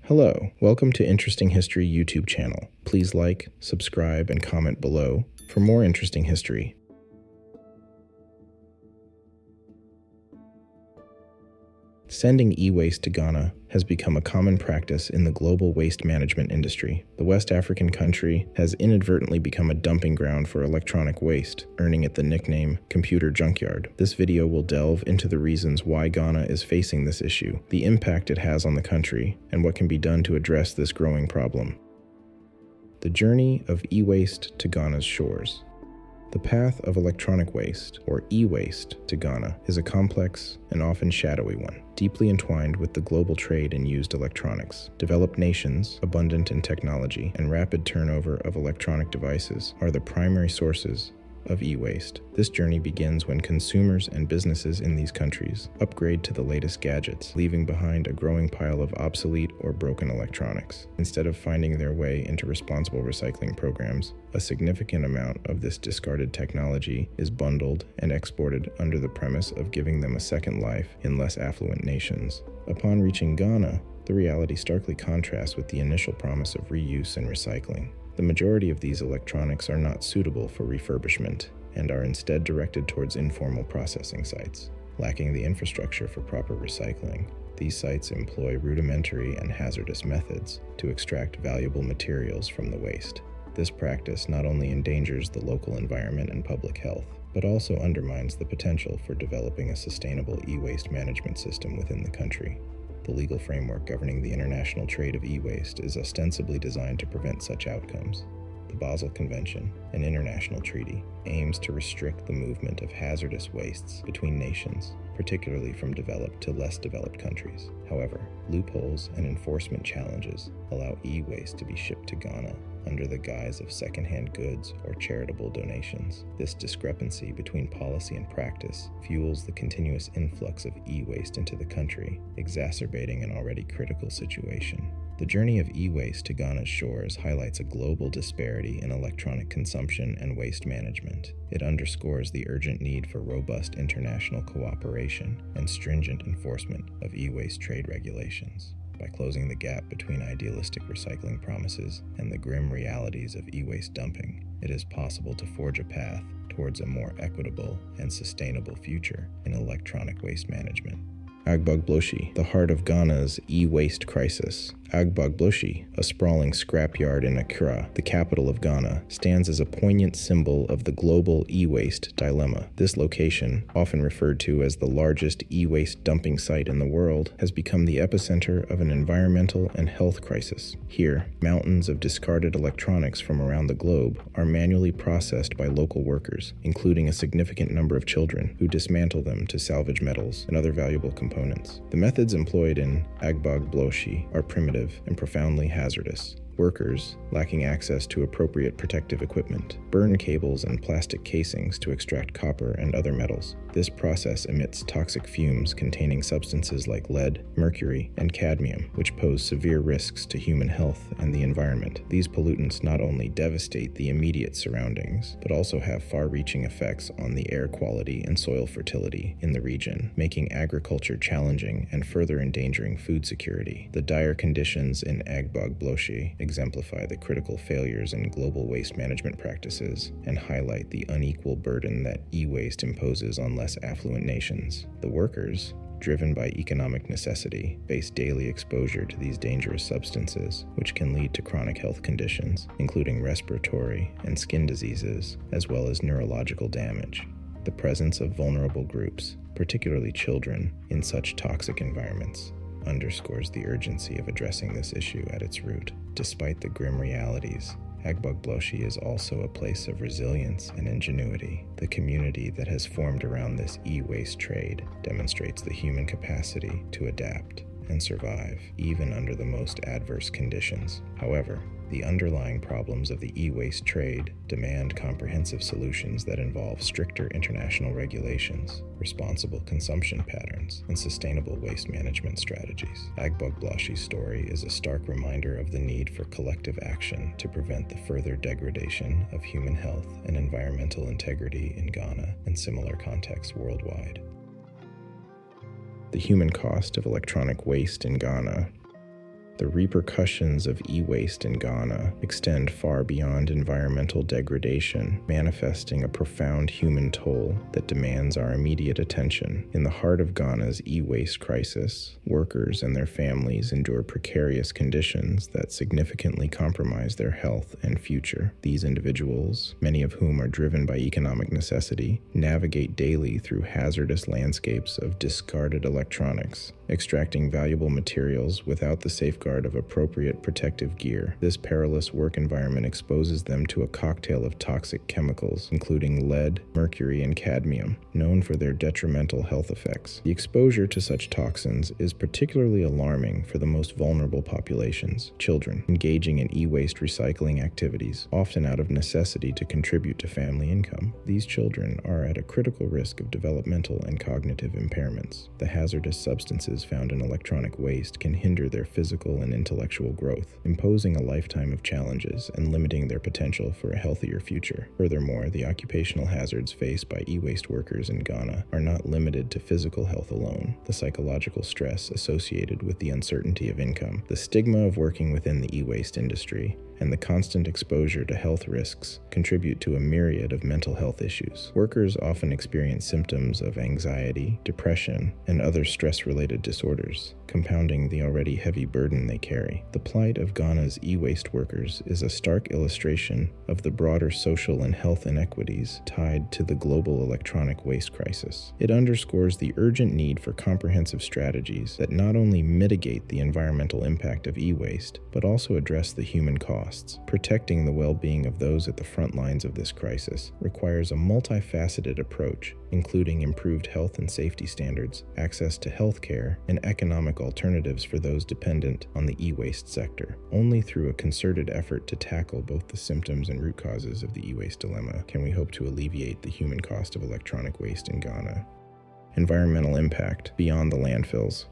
Hello, welcome to Interesting History YouTube channel. Please like, subscribe, and comment below for more interesting history. Sending e-waste to Ghana has become a common practice in the global waste management industry. The West African country has inadvertently become a dumping ground for electronic waste, earning it the nickname Computer Junkyard. This video will delve into the reasons why Ghana is facing this issue, the impact it has on the country, and what can be done to address this growing problem. The journey of e-waste to Ghana's shores. The path of electronic waste, or e-waste, to Ghana is a complex and often shadowy one, deeply entwined with the global trade in used electronics. Developed nations, abundant in technology, and rapid turnover of electronic devices are the primary sources of e-waste. This journey begins when consumers and businesses in these countries upgrade to the latest gadgets, leaving behind a growing pile of obsolete or broken electronics. Instead of finding their way into responsible recycling programs, a significant amount of this discarded technology is bundled and exported under the premise of giving them a second life in less affluent nations. Upon reaching Ghana, the reality starkly contrasts with the initial promise of reuse and recycling. The majority of these electronics are not suitable for refurbishment and are instead directed towards informal processing sites. Lacking the infrastructure for proper recycling, these sites employ rudimentary and hazardous methods to extract valuable materials from the waste. This practice not only endangers the local environment and public health, but also undermines the potential for developing a sustainable e-waste management system within the country. The legal framework governing the international trade of e-waste is ostensibly designed to prevent such outcomes. The Basel Convention, an international treaty, aims to restrict the movement of hazardous wastes between nations, particularly from developed to less developed countries. However, loopholes and enforcement challenges allow e-waste to be shipped to Ghana under the guise of secondhand goods or charitable donations. This discrepancy between policy and practice fuels the continuous influx of e-waste into the country, exacerbating an already critical situation. The journey of e-waste to Ghana's shores highlights a global disparity in electronic consumption and waste management. It underscores the urgent need for robust international cooperation and stringent enforcement of e-waste trade regulations. By closing the gap between idealistic recycling promises and the grim realities of e-waste dumping, it is possible to forge a path towards a more equitable and sustainable future in electronic waste management. Agbogbloshie, the heart of Ghana's e-waste crisis. Agbogbloshie, a sprawling scrapyard in Accra, the capital of Ghana, stands as a poignant symbol of the global e-waste dilemma. This location, often referred to as the largest e-waste dumping site in the world, has become the epicenter of an environmental and health crisis. Here, mountains of discarded electronics from around the globe are manually processed by local workers, including a significant number of children who dismantle them to salvage metals and other valuable components. The methods employed in Agbogbloshie are primitive and profoundly hazardous. Workers, lacking access to appropriate protective equipment, burn cables and plastic casings to extract copper and other metals. This process emits toxic fumes containing substances like lead, mercury, and cadmium, which pose severe risks to human health and the environment. These pollutants not only devastate the immediate surroundings, but also have far-reaching effects on the air quality and soil fertility in the region, making agriculture challenging and further endangering food security. The dire conditions in Agbogbloshie exemplify the critical failures in global waste management practices and highlight the unequal burden that e-waste imposes on less affluent nations. The workers, driven by economic necessity, face daily exposure to these dangerous substances, which can lead to chronic health conditions, including respiratory and skin diseases, as well as neurological damage. The presence of vulnerable groups, particularly children, in such toxic environments underscores the urgency of addressing this issue at its root. Despite the grim realities, Agbogbloshie is also a place of resilience and ingenuity. The community that has formed around this e-waste trade demonstrates the human capacity to adapt and survive even under the most adverse conditions. However, the underlying problems of the e-waste trade demand comprehensive solutions that involve stricter international regulations, responsible consumption patterns, and sustainable waste management strategies. Agbogbloshie's story is a stark reminder of the need for collective action to prevent the further degradation of human health and environmental integrity in Ghana and similar contexts worldwide. The human cost of electronic waste in Ghana. The repercussions of e-waste in Ghana extend far beyond environmental degradation, manifesting a profound human toll that demands our immediate attention. In the heart of Ghana's e-waste crisis, workers and their families endure precarious conditions that significantly compromise their health and future. These individuals, many of whom are driven by economic necessity, navigate daily through hazardous landscapes of discarded electronics, extracting valuable materials without the safeguard of appropriate protective gear. This perilous work environment exposes them to a cocktail of toxic chemicals, including lead, mercury, and cadmium, known for their detrimental health effects. The exposure to such toxins is particularly alarming for the most vulnerable populations, children, engaging in e-waste recycling activities, often out of necessity to contribute to family income. These children are at a critical risk of developmental and cognitive impairments. The hazardous substances found in electronic waste can hinder their physical and intellectual growth, imposing a lifetime of challenges and limiting their potential for a healthier future. Furthermore, the occupational hazards faced by e-waste workers in Ghana are not limited to physical health alone. The psychological stress associated with the uncertainty of income, the stigma of working within the e-waste industry, and the constant exposure to health risks contribute to a myriad of mental health issues. Workers often experience symptoms of anxiety, depression, and other stress-related disorders, compounding the already heavy burden they carry. The plight of Ghana's e-waste workers is a stark illustration of the broader social and health inequities tied to the global electronic waste crisis. It underscores the urgent need for comprehensive strategies that not only mitigate the environmental impact of e-waste, but also address the human costs. Protecting the well-being of those at the front lines of this crisis requires a multifaceted approach, including improved health and safety standards, access to health care, and economic alternatives for those dependent on the e-waste sector. Only through a concerted effort to tackle both the symptoms and root causes of the e-waste dilemma can we hope to alleviate the human cost of electronic waste in Ghana. Environmental impact beyond the landfills.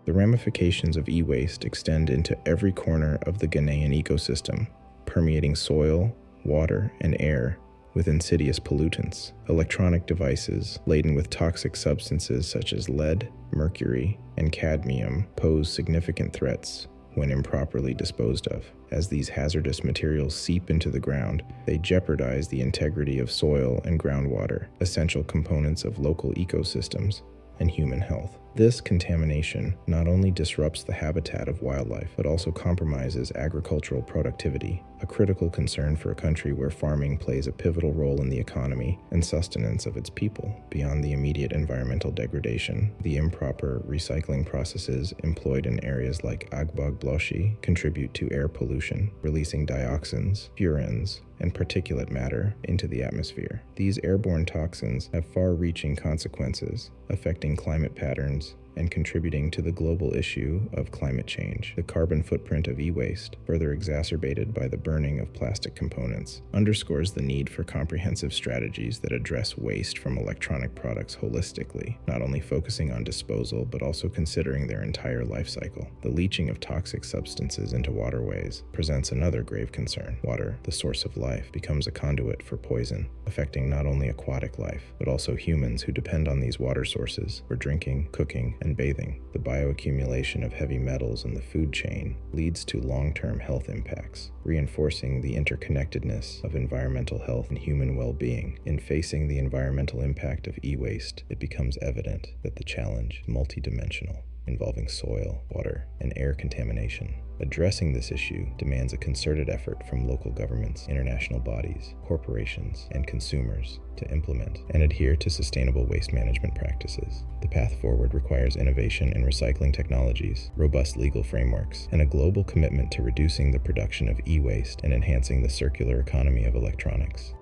The ramifications of e-waste extend into every corner of the Ghanaian ecosystem, permeating soil, water, and air with insidious pollutants. Electronic devices laden with toxic substances such as lead, mercury, and cadmium pose significant threats when improperly disposed of. As these hazardous materials seep into the ground, they jeopardize the integrity of soil and groundwater, essential components of local ecosystems and human health. This contamination not only disrupts the habitat of wildlife, but also compromises agricultural productivity, a critical concern for a country where farming plays a pivotal role in the economy and sustenance of its people. Beyond the immediate environmental degradation, the improper recycling processes employed in areas like Agbogbloshie contribute to air pollution, releasing dioxins, furans, and particulate matter into the atmosphere. These airborne toxins have far-reaching consequences, affecting climate patterns and contributing to the global issue of climate change. The carbon footprint of e-waste, further exacerbated by the burning of plastic components, underscores the need for comprehensive strategies that address waste from electronic products holistically, not only focusing on disposal but also considering their entire life cycle. The leaching of toxic substances into waterways presents another grave concern. Water, the source of life, becomes a conduit for poison, affecting not only aquatic life, but also humans who depend on these water sources for drinking, cooking, and bathing. The bioaccumulation of heavy metals in the food chain leads to long-term health impacts, reinforcing the interconnectedness of environmental health and human well-being. In facing the environmental impact of e-waste, it becomes evident that the challenge is multidimensional, involving soil, water, and air contamination. Addressing this issue demands a concerted effort from local governments, international bodies, corporations, and consumers to implement and adhere to sustainable waste management practices. The path forward requires innovation in recycling technologies, robust legal frameworks, and a global commitment to reducing the production of e-waste and enhancing the circular economy of electronics.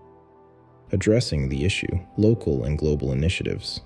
Addressing the issue, local and global initiatives.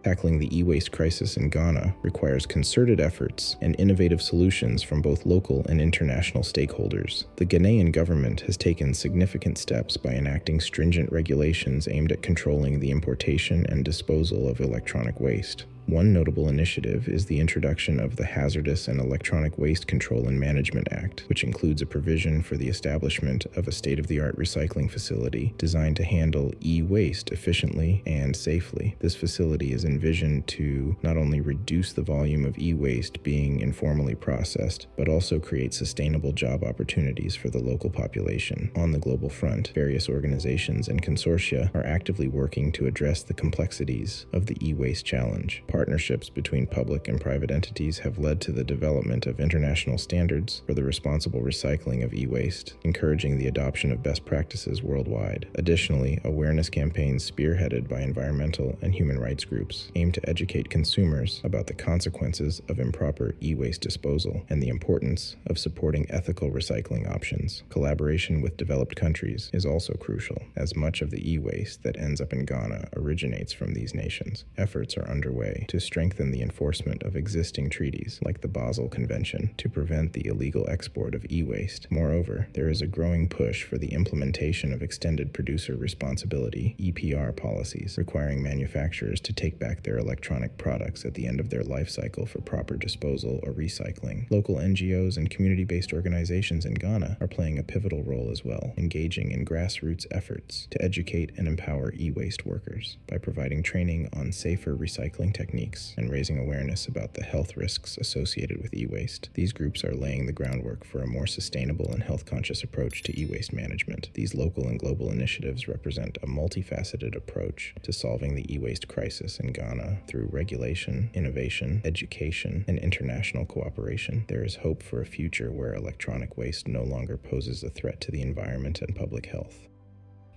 Tackling the e-waste crisis in Ghana requires concerted efforts and innovative solutions from both local and international stakeholders. The Ghanaian government has taken significant steps by enacting stringent regulations aimed at controlling the importation and disposal of electronic waste. One notable initiative is the introduction of the Hazardous and Electronic Waste Control and Management Act, which includes a provision for the establishment of a state-of-the-art recycling facility designed to handle e-waste efficiently and safely. This facility is envisioned to not only reduce the volume of e-waste being informally processed, but also create sustainable job opportunities for the local population. On the global front, various organizations and consortia are actively working to address the complexities of the e-waste challenge. Partnerships between public and private entities have led to the development of international standards for the responsible recycling of e-waste, encouraging the adoption of best practices worldwide. Additionally, awareness campaigns spearheaded by environmental and human rights groups aim to educate consumers about the consequences of improper e-waste disposal and the importance of supporting ethical recycling options. Collaboration with developed countries is also crucial, as much of the e-waste that ends up in Ghana originates from these nations. Efforts are underway to strengthen the enforcement of existing treaties, like the Basel Convention, to prevent the illegal export of e-waste. Moreover, there is a growing push for the implementation of extended producer responsibility (EPR) policies, requiring manufacturers to take back their electronic products at the end of their life cycle for proper disposal or recycling. Local NGOs and community-based organizations in Ghana are playing a pivotal role as well, engaging in grassroots efforts to educate and empower e-waste workers by providing training on safer recycling techniques and raising awareness about the health risks associated with e-waste. These groups are laying the groundwork for a more sustainable and health-conscious approach to e-waste management. These local and global initiatives represent a multifaceted approach to solving the e-waste crisis in Ghana through regulation, innovation, education, and international cooperation. There is hope for a future where electronic waste no longer poses a threat to the environment and public health.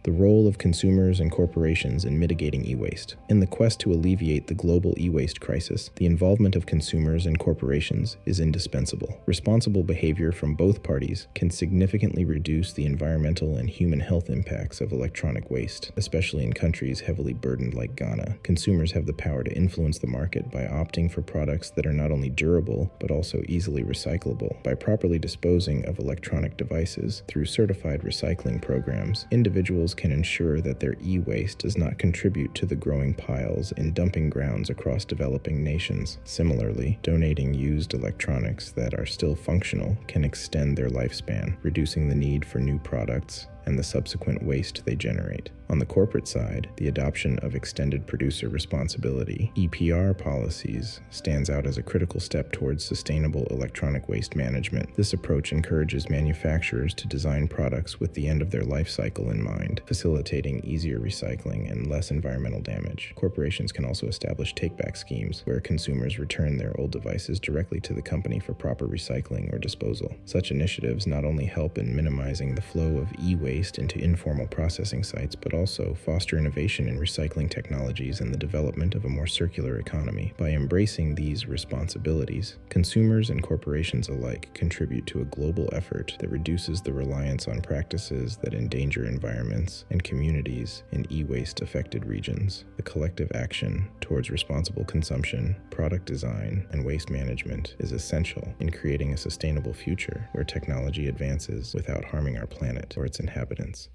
The role of consumers and corporations in mitigating e-waste. In the quest to alleviate the global e-waste crisis, the involvement of consumers and corporations is indispensable. Responsible behavior from both parties can significantly reduce the environmental and human health impacts of electronic waste, especially in countries heavily burdened like Ghana. Consumers have the power to influence the market by opting for products that are not only durable, but also easily recyclable. By properly disposing of electronic devices through certified recycling programs, individuals can ensure that their e-waste does not contribute to the growing piles in dumping grounds across developing nations. Similarly, donating used electronics that are still functional can extend their lifespan, reducing the need for new products and the subsequent waste they generate. On the corporate side, the adoption of extended producer responsibility (EPR) policies stands out as a critical step towards sustainable electronic waste management. This approach encourages manufacturers to design products with the end of their life cycle in mind, facilitating easier recycling and less environmental damage. Corporations can also establish take-back schemes where consumers return their old devices directly to the company for proper recycling or disposal. Such initiatives not only help in minimizing the flow of e-waste into informal processing sites, but also foster innovation in recycling technologies and the development of a more circular economy. By embracing these responsibilities, consumers and corporations alike contribute to a global effort that reduces the reliance on practices that endanger environments and communities in e-waste affected regions. The collective action towards responsible consumption, product design, and waste management is essential in creating a sustainable future where technology advances without harming our planet or its inhabitants.